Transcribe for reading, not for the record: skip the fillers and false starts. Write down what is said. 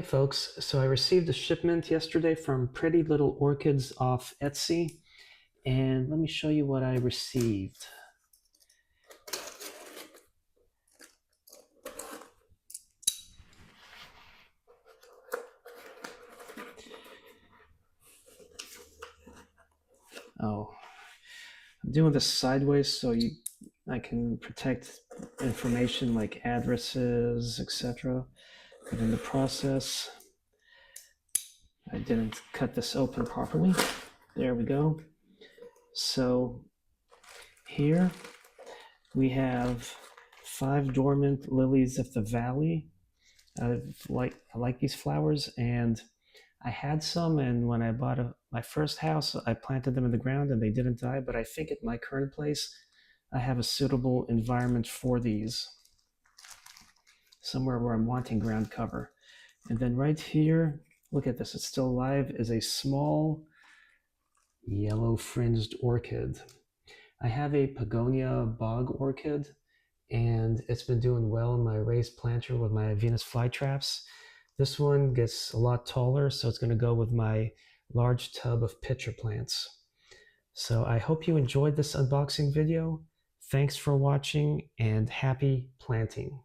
Hey folks, so I received a shipment yesterday from Pretty Little Orchids off Etsy, and let me show you what I received. Oh, I'm doing this sideways so I can protect information like addresses, etc. But in the process, I didn't cut this open properly. There we go. So here we have 5 dormant lilies of the valley. I like these flowers, and I had some, and when I bought my first house, I planted them in the ground and they didn't die, but I think at my current place, I have a suitable environment for these, somewhere where I'm wanting ground cover. And then right here, look at this, it's still alive, is a small yellow fringed orchid. I have a Pagonia bog orchid, and it's been doing well in my raised planter with my Venus flytraps. This one gets a lot taller, so it's going to go with my large tub of pitcher plants. So I hope you enjoyed this unboxing video. Thanks for watching and happy planting.